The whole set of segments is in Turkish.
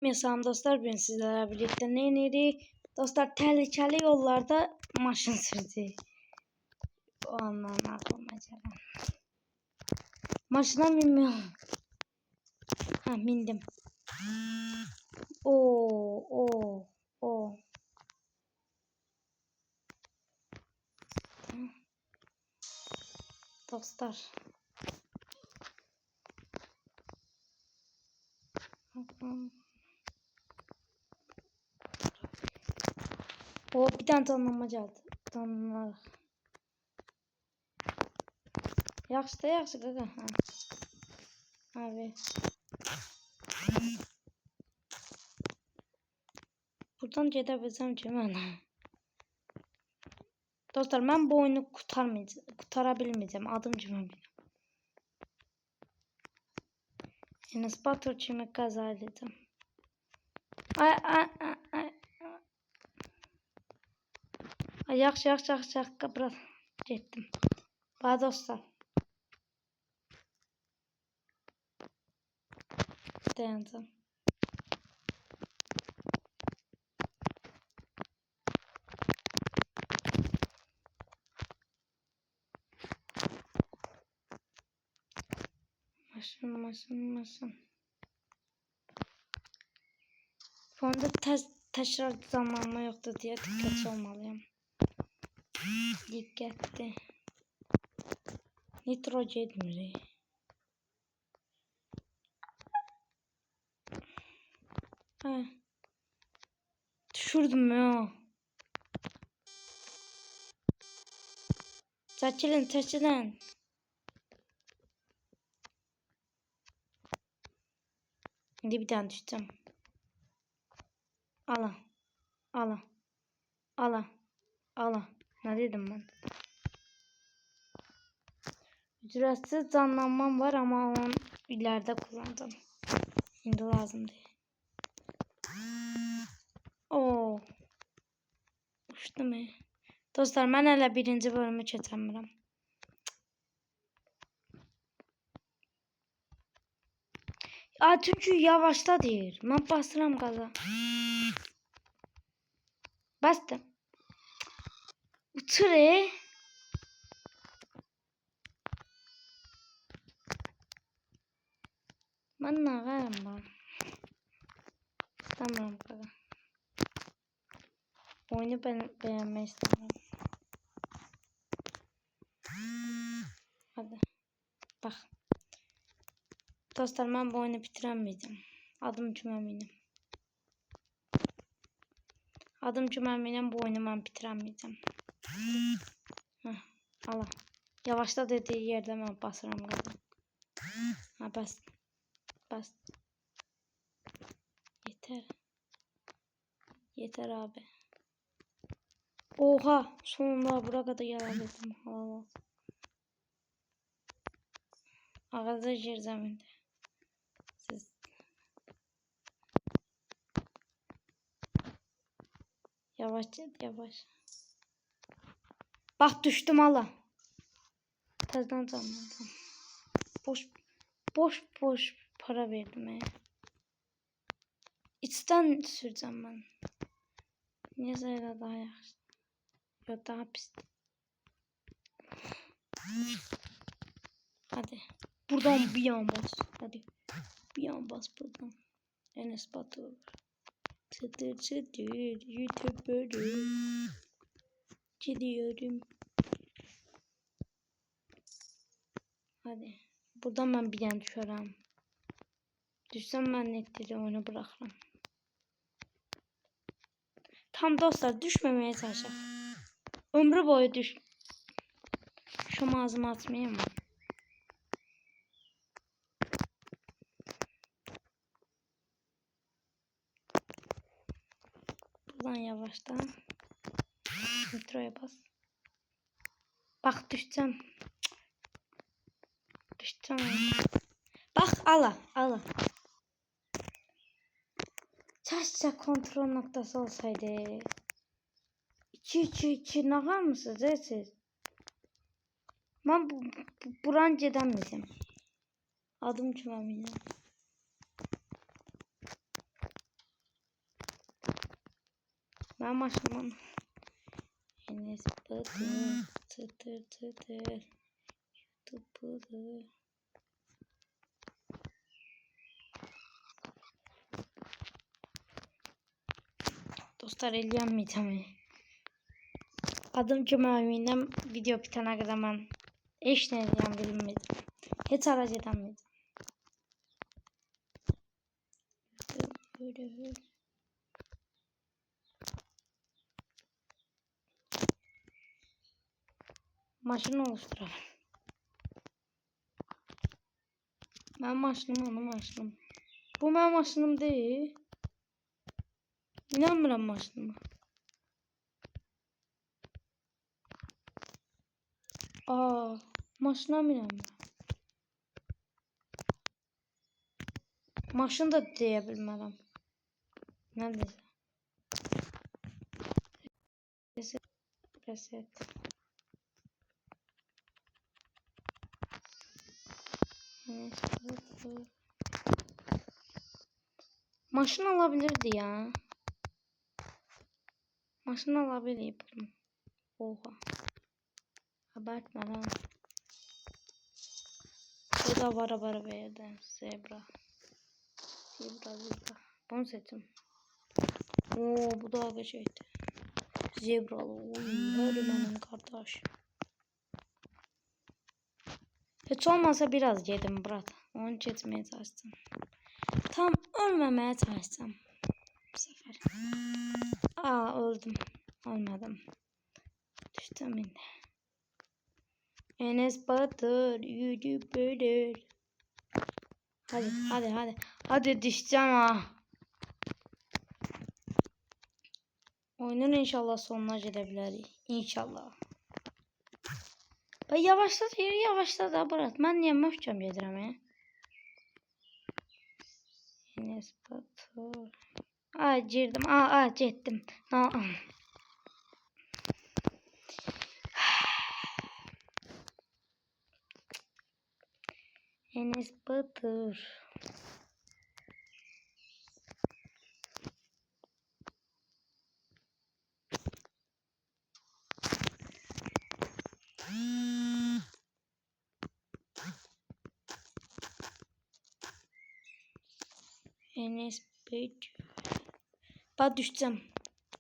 Mesela dostlar ben sizlerle birlikte ne neydi? Dostlar tehlikeli yollarda maşın sürdü. Ondan aklıma gelen. Maşına binmiyorum. Ha bindim. O. Dostlar. O bir tane tanınma geldi. Tanınma. Yaxşı da yaxşı qaqa. Ha. Abi. Buradan gedebilsem ki mən. Dostlar mən bu oyunu qutarabilməyəcəm. Adım kimi bilmirəm. Enes Batur kimi qaza edəcəm. Ay yaxşı qabra getdim. Bax dostlar. Dayanacağım. Maşın. Fonda tekrar zamanla yoktu diye dikkatli olmalıyım. Dikkatli. Nitro getmir. Ha. Düşürdüm ya. Çəkilin. İndi bir tane düşeceğim. Ala. Ne dedim ben? Ücretsiz canlanmam var ama onu ileride kullandım. Şimdi lazım değil. Oo. Uçtum ya. Dostlar ben hele birinci bölümü çekemiyorum. Çünkü yavaşta değil. Ben bastıram gaza. Bastım. Uçur Ben ne yapayım ben? Tamam gaza. Oyunu beğenmeyi istemiyorum. Hadi. Bak. Dostlar ben bu oyunu bitiremeyeceğim. Adım için eminim. Bu oyunu ben bitiremeyeceğim. Allah. Yavaşla dediği yerde ben basarım gaza. Ha bas. Yeter abi. Oha. Sonunda buraya kadar gelebildim. Halal. Ağzı yer zeminde. Siz. Yavaş. Bak düştüm hala. Tezden canlandım. Boş para verdim ya. İçten süreceğim ben. Niye öyle daha yaxşı? Yok daha pis. Hadi. Buradan bir yan bas. Hadi. Bir yan bas buradan. Enes Batur. Çıtır. YouTuber'ım. Gidiyorum. Hadi. Buradan ben bir yan düşerim. Düşsem ben netleri onu bırakırım. Tam dostlar düşmemeye çalışacağım. Ömrü boyu düş. Şu ağzıma atmayayım mı? Buradan yavaştan. Nitro'ya bas. Bak düşeceğim. Bak ala. Çarşça kontrol noktası olsaydı. 2 ne var mısınız siz? Ben buran gedemeyeceğim. Adım kim eminim. Ben maşınım. Enes Batur. Tıtır tıtır. Tıpırı. Dostlar eləyənməyəcəm. Adım Cüməlmiyinəm. Video bitənə qədər mən heç nə eləyən bilmirəm. Heç ara gedəməyəcəm. Maşın oluşturalım. Ben maşınım, onun maşınım. Bu benim maşınım değil. İnanmıram maşınıma. Aa, maşına inanmıram. Maşın da deyə bilmərəm. Nə deyirsən? Reset. Maşın alabilirdi ya. Maşın alabilir. Oha. Abartma lan. Burada var araba yerden. Zebra. Zebra. Bunu seçim. Oo, bu da geçeydi. Zebralı. Oy, benim kardeş. Hiç olmazsa biraz yedim Murat. Onu geçmeye çalıştım. Tam ölmemeye çalıştım. Bu sefer. Aa, öldüm. Olmadım. Düştüm yine. Enes Batur. YouTuber. Hadi. Hadi düşeceğim ha. Oyunun inşallah sonuna gidebiliriz. İnşallah. Yavaşla da Murat. Ben niye möhkəm gedirəm ya? Enes Batur. Aa, girdim. Aa, getdim. Enes Batur. Enes Batur. Ben düşeceğim.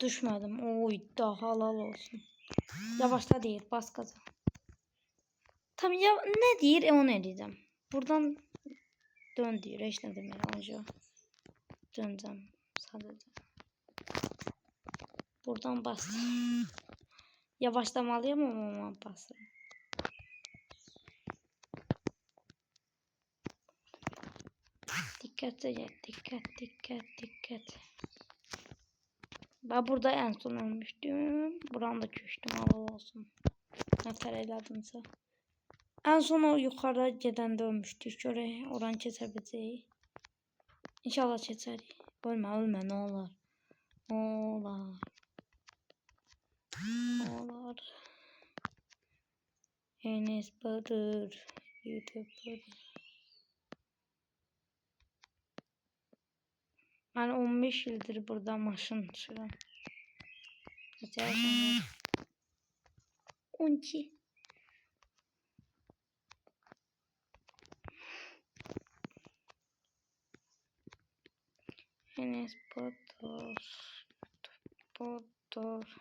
Düşmedim. Oy da halal olsun. Yavaşla değil. Bas gaza. Tam ya ne deyir onu edeceğim. Buradan dön deyir. Heç nə demək önce. Döneceğim sadece. Buradan bas. Yavaşlamalıyım ama basın. Dikkatli gel. Dikkat. Ben burada en son ölmüştüm. Buran da köştüm. Halal olsun. Nətər elədimsə. En son o yukarıda geden dönmüştük. Şöyle oran kesebileceğiz. İnşallah keçerik. Ölme ne olur. Olar. Enes Batur. YouTuber. Ben 15 yıldır burada maşın sürüyorum. Geçerken 12. Enes Batur.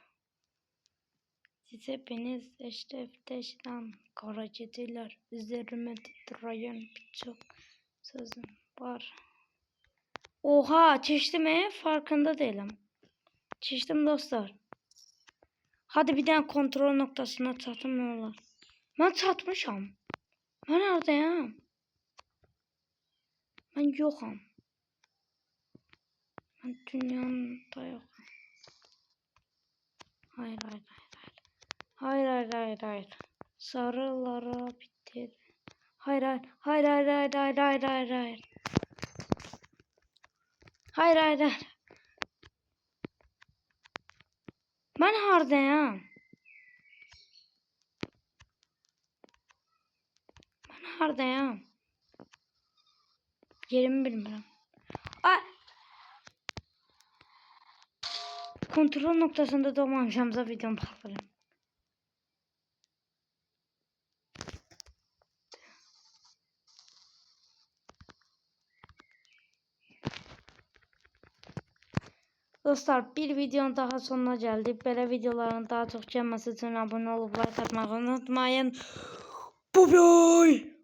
Siz hepiniz Eşref'ten kara geceler. Üzerime titrayan birçok sözüm var. Oha, çeşdim farkında değilim. Çeşdim dostlar. Hadi bir tane kontrol noktasına çatım ne olur. Ben çatmışam. Ben neredeyim? Ben yokum. Ben dünyanın da yokum. Hayır. Sarılara bitir. Hayır. Ben hardayım. Yerimi bilmiyorum. Ay. kontrol noktasında doğmamışamsa videomu baxıram. Dostlar, bir videonun daha sonuna geldik. Belə videoların daha çox gəlməsi üçün abunə olub like atmağı unutmayın. Bye bye.